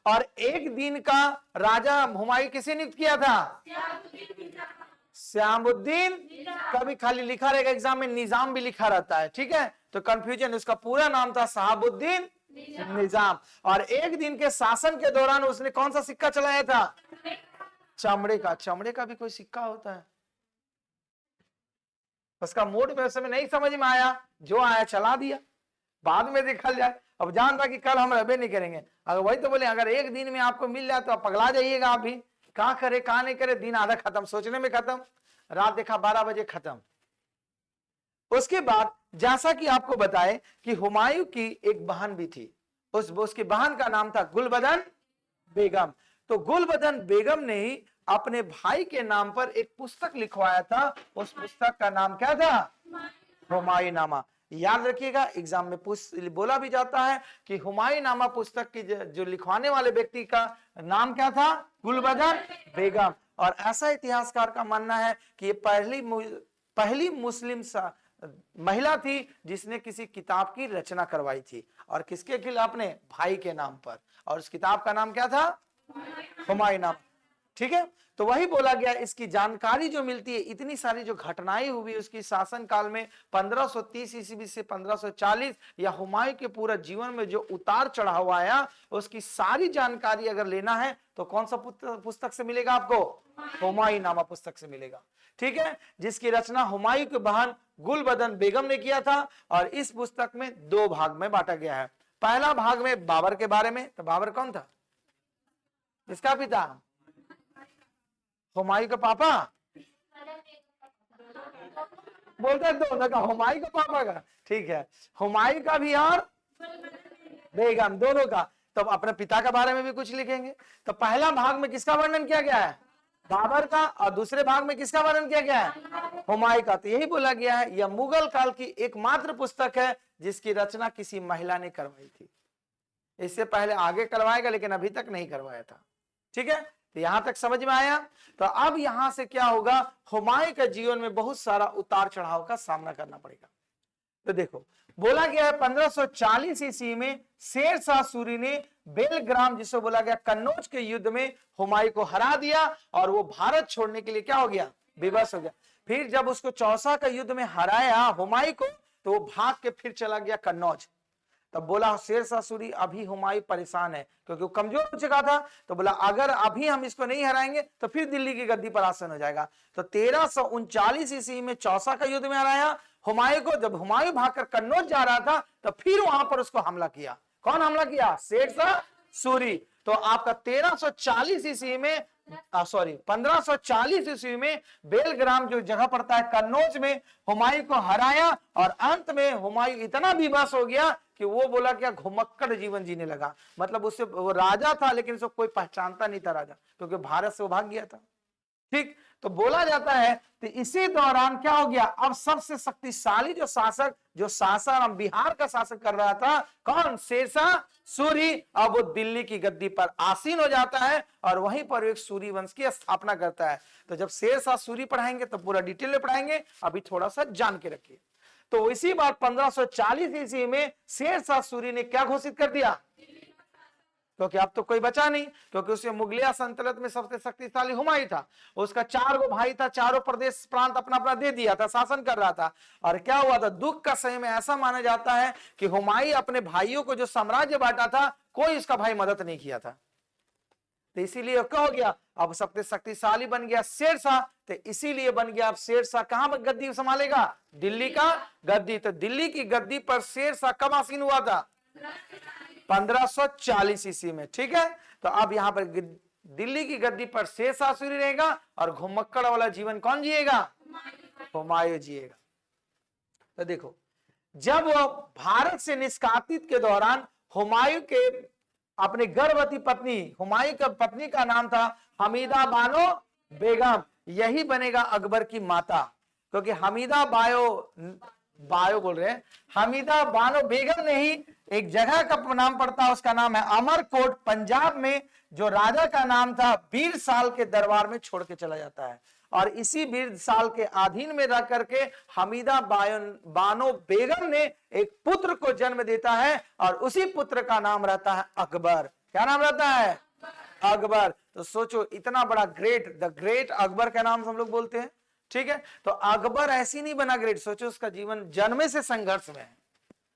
और एक दिन का राजा हुमायूं किसे नियुक्त किया था? श्यामुद्दीन। कभी खाली लिखा रहेगा एग्जाम में, निजाम भी लिखा रहता है। ठीक है, तो कंफ्यूजन, उसका पूरा नाम था शहाबुद्दीन निजाम। और एक दिन के शासन के दौरान उसने कौन सा सिक्का चलाया था? चमड़े का। चमड़े का भी कोई सिक्का होता है? उसका मोड में उस समय नहीं समझ में आया, जो आया चला दिया, बाद में देखा जाए। अब जान रहा कि कल हम रहबे नहीं करेंगे। अगर वही तो बोले, अगर एक दिन में आपको मिल जाए तो आप पगला जाइएगा। आप भी कहां करे कहां नहीं करे, दिन आधा खत्म, सोचने में खत्म, रात देखा 12 बजे खत्म। उसके बाद जैसा कि आपको बताए कि हुमायूं की एक बहन भी थी, उसकी बहन का नाम था गुलबदन बेगम। तो गुलबदन बेगम ने ही अपने भाई के नाम पर एक पुस्तक लिखवाया था। उस पुस्तक का नाम क्या था? हुमायूं नामा। याद रखिएगा, एग्जाम में बोला भी जाता है कि हुमायूं नामा पुस्तक की जो लिखवाने वाले व्यक्ति का नाम क्या था? गुलबदन बेगम। और ऐसा इतिहासकार का मानना है कि ये पहली मुस्लिम महिला थी जिसने किसी किताब की रचना करवाई थी, और किसके खिलाफ? अपने भाई के नाम पर। और उस किताब का नाम क्या था? हुमायूं नामा। ठीक है, तो वही बोला गया। इसकी जानकारी जो मिलती है, इतनी सारी जो घटनाएं हुई उसकी शासन काल में 1530 ईस्वी से 1540, या हुमायूं के पूरा जीवन में जो उतार चढ़ाव आया, उसकी सारी जानकारी अगर लेना है तो कौन सा पुस्तक से मिलेगा आपको? हुमायूं नामा पुस्तक से मिलेगा। ठीक है, जिसकी रचना हुमायूं की बहन गुलबदन बेगम ने किया था। और इस पुस्तक में 2 भाग में बांटा गया है। पहला भाग में बाबर के बारे में। तो बाबर कौन था? इसका पिता? हुमायूं का पापा? बोलते हैं दोनों का, हुमायूं का पापा का। ठीक है, हुमायूं का भी और बेगम, दोनों का। तो अपने पिता के बारे में भी कुछ लिखेंगे। तो पहला भाग में किसका वर्णन किया गया है? बाबर का। और दूसरे भाग में किसका वर्णन किया गया है? हुमायूं का। तो यही बोला गया है, यह मुगल काल की एकमात्र पुस्तक है जिसकी रचना किसी महिला ने करवाई थी। इससे पहले आगे करवाएगा, लेकिन अभी तक नहीं करवाया था। ठीक है, तो यहां तक समझ में आया। तो अब यहां से क्या होगा? हुमायूं के जीवन में बहुत सारा उतार चढ़ाव का सामना करना पड़ेगा। तो देखो, बोला गया है 1540 ईस्वी में शेर शाह सूरी ने बेलग्राम, जिसे बोला गया कन्नौज के युद्ध में हुमायूं को हरा दिया, और वो भारत छोड़ने के लिए क्या हो गया? विवश हो गया। फिर जब उसको चौसा का युद्ध में हराया हुमायूं को, तो वो भाग के फिर चला गया कन्नौज। तब बोला शेर शाह सूरी, अभी हुमायूं परेशान है क्योंकि वो कमजोर हो चुका था। तो बोला अगर अभी हम इसको नहीं हराएंगे तो फिर दिल्ली की गद्दी पर आसन हो जाएगा। तो 1339 ईस्वी में चौसा का युद्ध में हराया हुमायूं को। जब हुमायूं भागकर कन्नौज जा रहा था, तो फिर वहां पर उसको हमला किया। कौन हमला किया? शेर शाह सूरी। तो आपका 1340 ईस्वी में सॉरी 1540 ईस्वी में बेलग्राम जो जगह पड़ता है कन्नौज में हुमायूं को हराया और अंत में हुमायूं इतना विवश हो गया कि वो बोला क्या घुमक्कड़ जीवन जीने लगा। मतलब उससे वो राजा था लेकिन उसको कोई पहचानता नहीं था राजा, क्योंकि भारत से वो भाग गया था। ठीक, तो बोला जाता है तो इसी दौरान क्या हो गया, अब सबसे शक्तिशाली जो शासक, जो शासन बिहार का शासक कर रहा था, कौन, शेरशाह सूरी, अब वो दिल्ली की गद्दी पर आसीन हो जाता है और वहीं पर एक सूरी वंश की स्थापना करता है। तो जब शेरशाह सूरी पढ़ाएंगे तो पूरा डिटेल में पढ़ाएंगे, अभी थोड़ा सा जान के रखिए। तो इसी बार 1540 ईस्वी में शेरशाह सूरी ने क्या घोषित कर दिया, क्योंकि अब तो कोई बचा नहीं, क्योंकि उसे मुगलिया सल्तनत में सबसे शक्तिशाली हुमायूं था। उसका 4 गो भाई था, चारों प्रदेश प्रांत अपना अपना दे दिया था, शासन कर रहा था। और क्या हुआ था, दुख का समय में ऐसा माना जाता है कि हुमायूं अपने भाइयों को जो साम्राज्य बांटा था, कोई इसका भाई मदद नहीं किया था। तो इसीलिए क्या हो गया, अब सबसे शक्तिशाली बन गया शेरशाह। तो इसीलिए बन गया अब शेरशाह कहां पर गद्दी संभालेगा, दिल्ली का गद्दी। तो दिल्ली की गद्दी पर शेरशाह कब आसीन हुआ था, 1540 ईस्वी में। ठीक है, तो अब यहां पर दिल्ली की गद्दी पर शेरशाह सूरी रहेगा और घुमक्कड़ वाला जीवन कौन जिएगा, हुमायूं जिएगा। तो देखो, जब वो भारत से निष्कासित के दौरान हुमायूं के अपने गर्भवती पत्नी, हुमायूं की पत्नी का नाम था हमीदा बानो बेगम, यही बनेगा अकबर की माता। क्योंकि हमीदा बायो बोल रहे हैं, हमीदा बानो बेगम ने ही एक जगह का नाम पड़ता है, उसका नाम है अमरकोट, पंजाब में, जो राजा का नाम था बीरसाल के दरबार में छोड़ के चला जाता है। और इसी बीरसाल के अधीन में रह करके हमीदा बानो बेगम ने एक पुत्र को जन्म देता है और उसी पुत्र का नाम रहता है अकबर। क्या नाम रहता है, अकबर। तो सोचो, इतना बड़ा ग्रेट, द ग्रेट अकबर का नाम हम लोग बोलते हैं। ठीक है, तो अकबर ऐसी नहीं बना ग्रेट, सोचो उसका जीवन जन्मे से संघर्ष में है।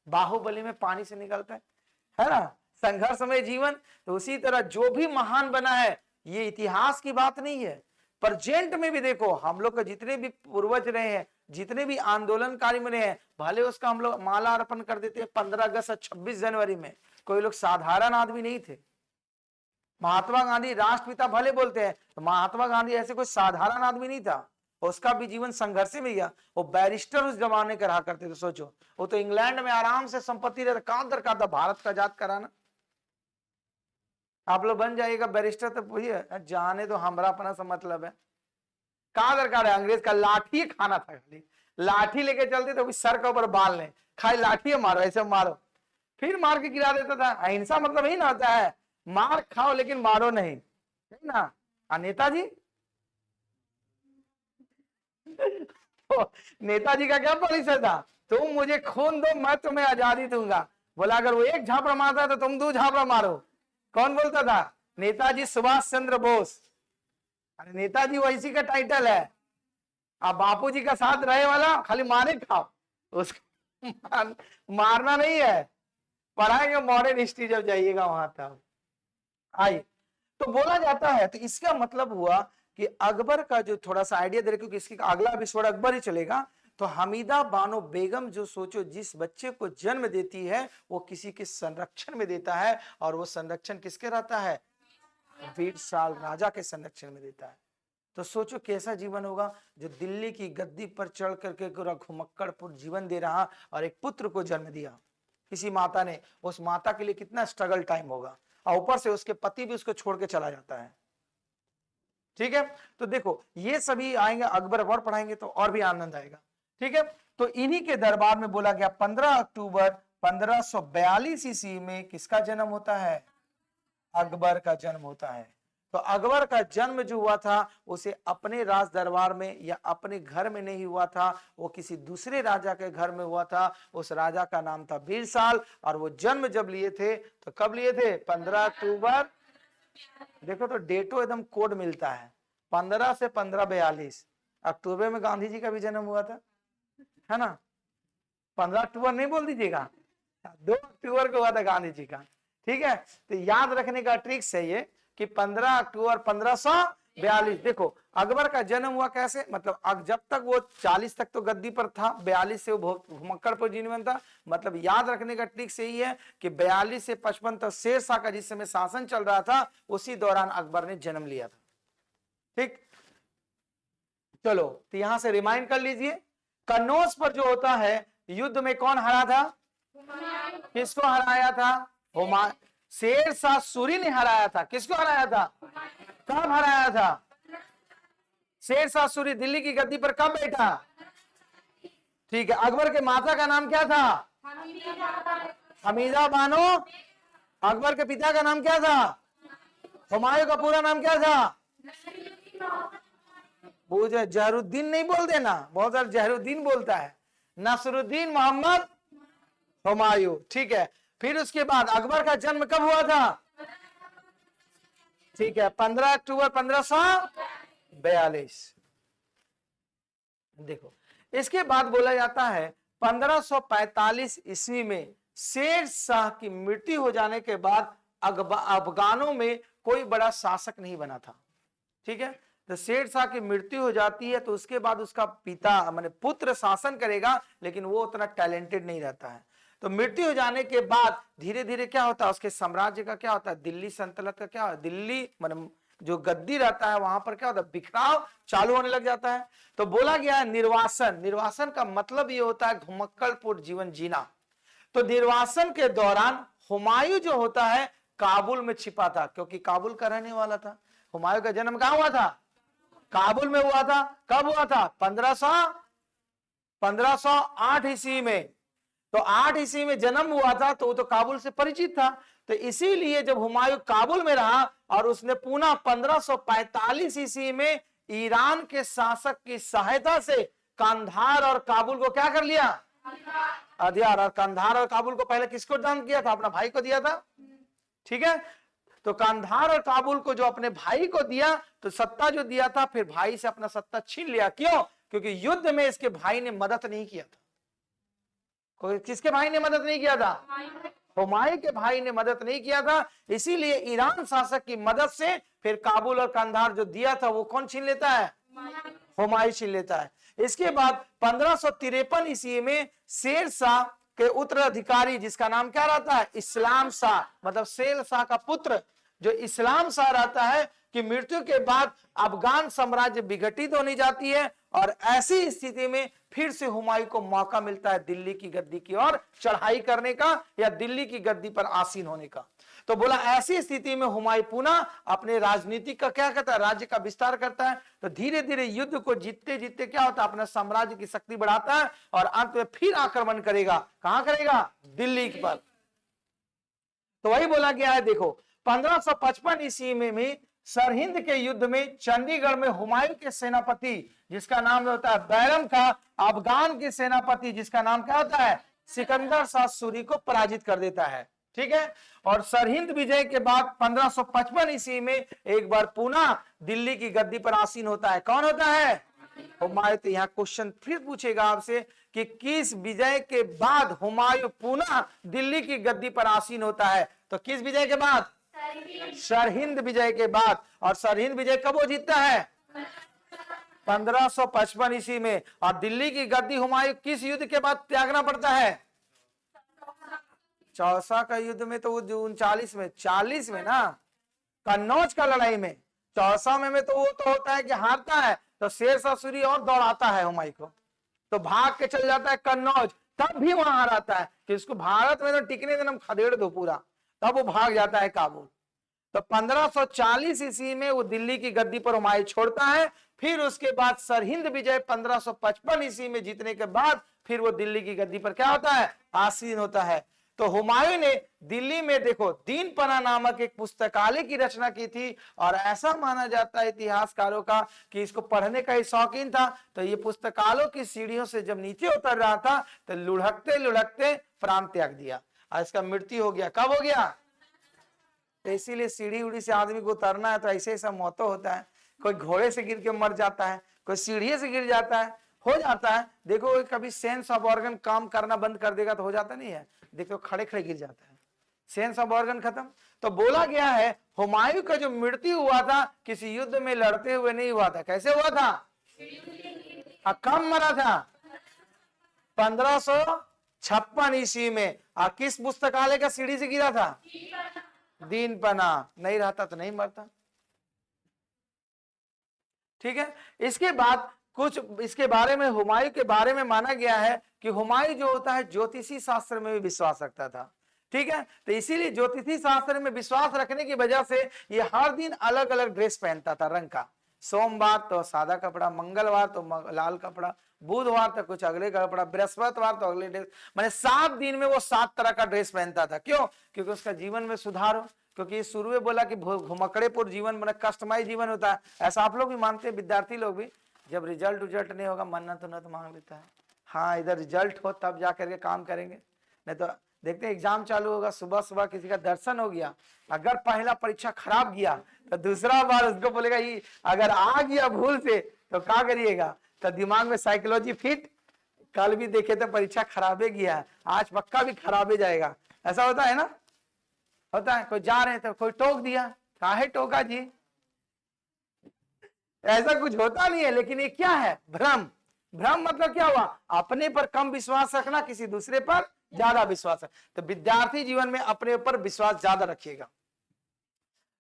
बाहुबली में पानी से निकलता है ना, संघर्षमय जीवन। तो उसी तरह जो भी महान बना है, ये इतिहास की बात नहीं है, प्रेजेंट में भी देखो, हम लोग का जितने भी पूर्वज रहे हैं, जितने भी आंदोलनकारी में रहे हैं, भले उसका हम लोग माला अर्पण कर देते हैं 15 अगस्त और 26 जनवरी में, कोई लोग साधारण आदमी नहीं थे। महात्मा गांधी राष्ट्रपिता भले बोलते हैं, तो महात्मा गांधी ऐसे कोई साधारण आदमी नहीं था, उसका भी जीवन संघर्ष में गया। वो बैरिस्टर उस जमाने के रहा करते थे। सोचो, वो तो इंग्लैंड में आराम से संपत्ति रहता, कहां दरकार था भारत का आजाद कराना। आप लोग बन जाइएगा बैरिस्टर, तो पूछिए, जाने तो हमारा अपना सा मतलब है, कहां दरकार है, अंग्रेज का लाठी खाना था, खाली लाठी लेके चलते तो सर के ऊपर बाल नहीं, खाली लाठी मारो, ऐसे मारो, फिर मार के गिरा देता था। अहिंसा मतलब ही ना होता है, मार खाओ लेकिन मारो नहीं, है ना। नेताजी तो नेताजी का क्या पॉलिसी था, तुम मुझे खून दो मैं तुम्हें आजादी दूंगा। बोला अगर वो एक झापड़ा मारता तो तुम 2 झापड़ा मारो। कौन बोलता था, नेताजी सुभाष चंद्र बोस। अरे नेताजी वैसी का टाइटल है, अब बापूजी का साथ रहे वाला खाली मारे खाओ, उसको मारना नहीं है। पढ़ाएंगे मॉडर्न हिस्ट्री जब जाइएगा वहां तब। आइए, तो बोला जाता है, तो इसका मतलब हुआ कि अकबर का जो थोड़ा सा आइडिया दे रहे, क्योंकि इसका अगला एपिसोड अकबर ही चलेगा। तो हमीदा बानो बेगम जो, सोचो, जिस बच्चे को जन्म देती है वो किसी के संरक्षण में देता है, और वो संरक्षण किसके रहता है, बीरसाल राजा के संरक्षण में देता है। तो सोचो कैसा जीवन होगा, जो दिल्ली की गद्दी पर चढ़ करके पूरा घुमक्कड़पुर जीवन दे रहा और एक पुत्र को जन्म दिया किसी माता ने। उस माता के लिए कितना स्ट्रगल टाइम होगा, और ऊपर से उसके पति भी उसको छोड़ के चला जाता है। ठीक है, तो देखो ये सभी आएंगे, अकबर और पढ़ाएंगे तो और भी आनंद आएगा। ठीक है, तो इन्हीं के दरबार में बोला गया 15 अक्टूबर 1542 ईस्वी में किसका जन्म होता है, अकबर का जन्म होता है। तो अकबर का जन्म जो हुआ था उसे अपने राज दरबार में या अपने घर में नहीं हुआ था, वो किसी दूसरे राजा के घर में हुआ था। उस राजा का नाम था बीरसाल, और वो जन्म जब लिए थे तो कब लिए थे, 15 अक्टूबर। देखो तो डेटो एकदम कोड मिलता है, 15 से 1542। अक्टूबर में गांधी जी का भी जन्म हुआ था, है ना। 15 अक्टूबर नहीं बोल दीजिएगा, 2 अक्टूबर को हुआ था गांधी जी का। ठीक है, तो याद रखने का ट्रिक्स है ये कि 15 अक्टूबर 1542। देखो अकबर का जन्म हुआ कैसे, मतलब जब तक वो 40 तक तो गद्दी पर था, 42 से वो घुमक्कड़पुर जीवन था। मतलब याद रखने का ट्रिक्स यही है कि 42 से 55 तक शेरशाह का जिस समय शासन चल रहा था, उसी दौरान अकबर ने जन्म लिया था। ठीक, चलो तो यहां से रिमाइंड कर लीजिए, कन्नौज पर जो होता है युद्ध में कौन हरा था, किसको हराया था, हुमायूं। शेरशाह सूरी ने हराया था, किसको हराया था, कब हराया था, शेरशाह सूरी दिल्ली की गद्दी पर कब बैठा, ठीक है। अकबर के माता का नाम क्या था, हमीदा बानो। अकबर के पिता का नाम क्या था, हुमायूं का पूरा नाम क्या था, वो जो जहरुद्दीन नहीं बोल देना, बहुत सारा जहरुद्दीन बोलता है, नसरुद्दीन मोहम्मद हुमायूं, ठीक है। फिर उसके बाद अकबर का जन्म कब हुआ था, ठीक है, 15 अक्टूबर 1542। देखो इसके बाद बोला जाता है 1545 ईस्वी में शेर शाह की मृत्यु हो जाने के बाद अफगानों में कोई बड़ा शासक नहीं बना था, ठीक है। तो शेर शाह की मृत्यु हो जाती है तो उसके बाद उसका पिता माने पुत्र शासन करेगा, लेकिन वो उतना टैलेंटेड नहीं रहता है। तो मृत्यु हो जाने के बाद धीरे धीरे क्या होता है, उसके साम्राज्य का क्या होता है, दिल्ली सल्तनत का क्या होता है, दिल्ली माने जो गद्दी रहता है वहां पर क्या होता है, बिखराव चालू होने लग जाता है। तो बोला गया है निर्वासन, निर्वासन का मतलब ये होता है घुमक्कड़पूर्ण जीवन जीना। तो निर्वासन के दौरान हुमायूं जो होता है काबुल में छिपा था, क्योंकि काबुल का रहने वाला था। हुमायूं का जन्म कहां हुआ था, काबुल में हुआ था। कब हुआ था, 1508 ईस्वी में। तो 8 ईस्वी में जन्म हुआ था, तो वो तो काबुल से परिचित था। तो इसीलिए जब हुमायूं काबुल में रहा और उसने पुनः 1545 ईस्वी में ईरान के शासक की सहायता से कंधार और काबुल को क्या कर लिया, अधिकार। और कंधार और काबुल को पहले किसको दान किया था, अपना भाई को दिया था, ठीक है। तो कंधार और काबुल को जो अपने भाई को दिया, तो सत्ता जो दिया था फिर भाई से अपना सत्ता छीन लिया। क्यों, क्योंकि युद्ध में इसके भाई ने मदद नहीं किया था। कोई किसके भाई ने मदद नहीं किया था, हुमायूं के भाई ने मदद नहीं किया था। इसीलिए ईरान शासक की मदद से फिर काबुल और कंधार जो दिया था वो कौन छीन लेता है, हुमायूं छीन लेता है। इसके बाद 1553 ईस्वी में शेर शाह के उत्तराधिकारी जिसका नाम क्या रहता है, इस्लाम शाह, मतलब शेर शाह का पुत्र जो इस्लाम शाह रहता है कि मृत्यु के बाद अफगान साम्राज्य विघटित होने जाती है और ऐसी स्थिति में फिर से हुमायूं को मौका मिलता है दिल्ली की गद्दी की ओर चढ़ाई करने का या दिल्ली की गद्दी पर आसीन होने का। तो बोला ऐसी स्थिति में हुमायूं पुनः अपने राजनीति का क्या करता है, राज्य का विस्तार करता है। तो धीरे धीरे युद्ध को जीतते जीतते क्या होता है, अपना साम्राज्य की शक्ति बढ़ाता है और अंत में फिर आक्रमण करेगा, कहां करेगा, दिल्ली पर। तो वही बोला गया है, देखो 1555 ईस्वी में सरहिंद के युद्ध में चंडीगढ़ में हुमायूं के सेनापति जिसका नाम होता है बैरम का अफगान के सेनापति जिसका नाम क्या होता है, सिकंदर शाह सूरी को पराजित कर देता है, ठीक है। और सरहिंद विजय के बाद 1555 ईस्वी में एक बार पुनः दिल्ली की गद्दी पर आसीन होता है। कौन होता है, हुमायूं। तो यहाँ क्वेश्चन फिर पूछेगा आपसे कि किस विजय के बाद हुमायूं पुनः दिल्ली की गद्दी पर आसीन होता है। तो किस विजय के बाद, सरहिंद विजय के बाद। और सरहिंद विजय कब वो जीतता है, 1555 ईस्वी में। और दिल्ली की गद्दी हुमायूं किस युद्ध के बाद त्यागना पड़ता है, चौसा का युद्ध में। तो वो 39 में, 40 में ना, कन्नौज का लड़ाई में। चौसा में तो वो तो होता है कि हारता है, तो शेर शाह सूरी और दौड़ाता है हुमायूं को, तो भाग के चल जाता है कन्नौज। तब भी वहां हराता है कि उसको भारत में तो टिकने देना, खदेड़ दो पूरा, तब वो भाग जाता है काबुल। तो 1540 ईस्वी में वो दिल्ली की गद्दी पर हुमायूं छोड़ता है। फिर उसके बाद सरहिंद विजय 1555 ईस्वी में जीतने के बाद फिर वो दिल्ली की गद्दी पर क्या होता है, आसीन होता है। तो हुमायूं ने दिल्ली में देखो दीन पना नामक एक पुस्तकालय की रचना की थी और ऐसा माना जाता है इतिहासकारों का कि इसको पढ़ने का ही शौकीन था। तो ये पुस्तकालयों की सीढ़ियों से जब नीचे उतर रहा था तो लुढ़कते लुढ़कते प्राण त्याग दिया और इसका मृत्यु हो गया। कब हो गया, तो इसीलिए सीढ़ी उड़ी से आदमी को उतरना है तो ऐसे ऐसा मौत होता है। कोई घोड़े से गिर के मर जाता है, कोई सीढ़ी से गिर जाता है, हो जाता है। देखो कभी सेंस ऑफ ऑर्गन काम करना बंद कर देगा तो हो जाता नहीं है, देखो खड़े खड़े गिर जाता है, सेंस ऑफ ऑर्गन खत्म। तो बोला गया है हुमायूं का जो मृत्यु हुआ था किसी युद्ध में लड़ते हुए नहीं हुआ था। कैसे हुआ था, कब मरा था, 1556 ईस्वी में। और किस पुस्तकालय का सीढ़ी से गिरा था, दीन पना। नहीं रहता तो नहीं मरता। ठीक है। इसके बाद कुछ इसके बारे में हुमायूं के बारे में माना गया है कि हुमायूं जो होता है ज्योतिषी शास्त्र में भी विश्वास रखता था। ठीक है, तो इसीलिए ज्योतिषी शास्त्र में विश्वास रखने की वजह से ये हर दिन अलग अलग ड्रेस पहनता था रंग का। सोमवार तो सादा कपड़ा, मंगलवार तो लाल कपड़ा, बुधवार तो कुछ अगले कपड़ा, बृहस्पतिवार तो अगले ड्रेस, मैंने 7 दिन में वो 7 तरह का ड्रेस पहनता था। क्यों? क्योंकि उसका जीवन में सुधार हो। क्योंकि शुरू में बोला कि घुमकड़ेपुर जीवन मैंने कष्टमय जीवन होता है, ऐसा आप लोग भी मानते हैं, विद्यार्थी लोग भी। जब रिजल्ट नहीं होगा मन्नत उन्नत मांग लेता है। हाँ, इधर रिजल्ट हो तब जा करके काम करेंगे, नहीं तो देखते हैं एग्जाम चालू होगा, सुबह सुबह किसी का दर्शन हो गया, अगर पहला परीक्षा खराब गया तो दूसरा बार उसको बोलेगा ये अगर आ गया भूल से तो क्या करिएगा, तो दिमाग में साइकोलॉजी फिट, कल भी देखे तो परीक्षा खराबे गया, आज पक्का भी खराबे जाएगा। ऐसा होता है ना, होता है। कोई जा रहे हैं तो कोई टोक दिया, काहे टोका जी, ऐसा कुछ होता नहीं है। लेकिन ये क्या है? भ्रम। भ्रम मतलब क्या हुआ? अपने पर कम विश्वास रखना, किसी दूसरे पर ज्यादा विश्वास है। तो विद्यार्थी जीवन में अपने ऊपर विश्वास ज्यादा रखिएगा।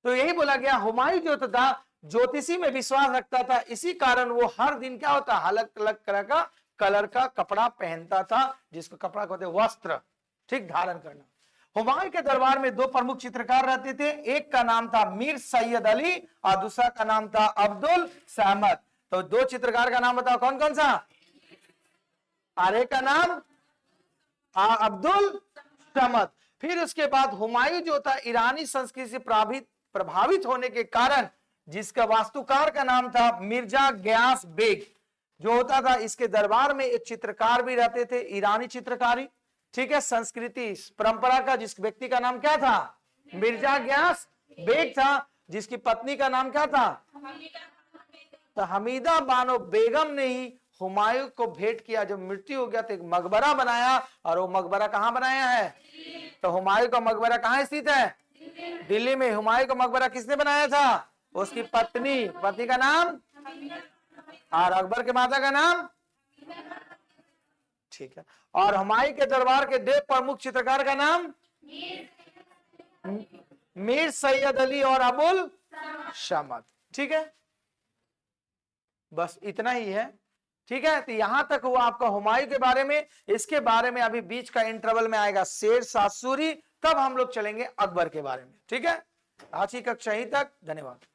तो यही बोला गया, हुमायूं जो था ज्योतिषी में विश्वास रखता था, इसी कारण वो हर दिन क्या होता, अलग अलग तरह का कलर का कपड़ा पहनता था, जिसको कपड़ा कहते वस्त्र, ठीक, धारण करना। हुमायूं के दरबार में 2 प्रमुख चित्रकार रहते थे, एक का नाम था मीर सैयद अली और दूसरा का नाम था अब्दुल सहमद। तो 2 चित्रकार का नाम बताओ, कौन कौन सा? आरे का नाम अब्दुल समद। फिर उसके बाद हुमायूं जो था ईरानी संस्कृति से प्रभावित होने के कारण, जिसका वास्तुकार का नाम था मिर्जा गयास बेग जो होता था, इसके दरबार में एक चित्रकार भी रहते थे, ईरानी चित्रकारी, ठीक है, संस्कृति परंपरा का, जिस व्यक्ति का नाम क्या था? मिर्जा गयास बेग था, जिसकी पत्नी का नाम क्या था? तो हमीदा बानो बेगम ने ही हुमायूं को भेंट किया। जब मृत्यु हो गया तो एक मकबरा बनाया, और वो मकबरा कहां बनाया है? तो हुमायूं का मकबरा कहां स्थित है? दिल्ली में। हुमायूं का मकबरा किसने बनाया था? उसकी पत्नी का नाम, और अकबर के माता का नाम, ठीक है। और हुमायूं के दरबार के 2 प्रमुख चित्रकार का नाम मीर सैयद अली और अबुल समद, ठीक है। बस इतना ही है, ठीक है। तो यहां तक हुआ आपका हुमायूं के बारे में। इसके बारे में अभी बीच का इंटरवल में आएगा शेर शाह सूरी, तब हम लोग चलेंगे अकबर के बारे में, ठीक है। आज की कक्षा ही तक, धन्यवाद।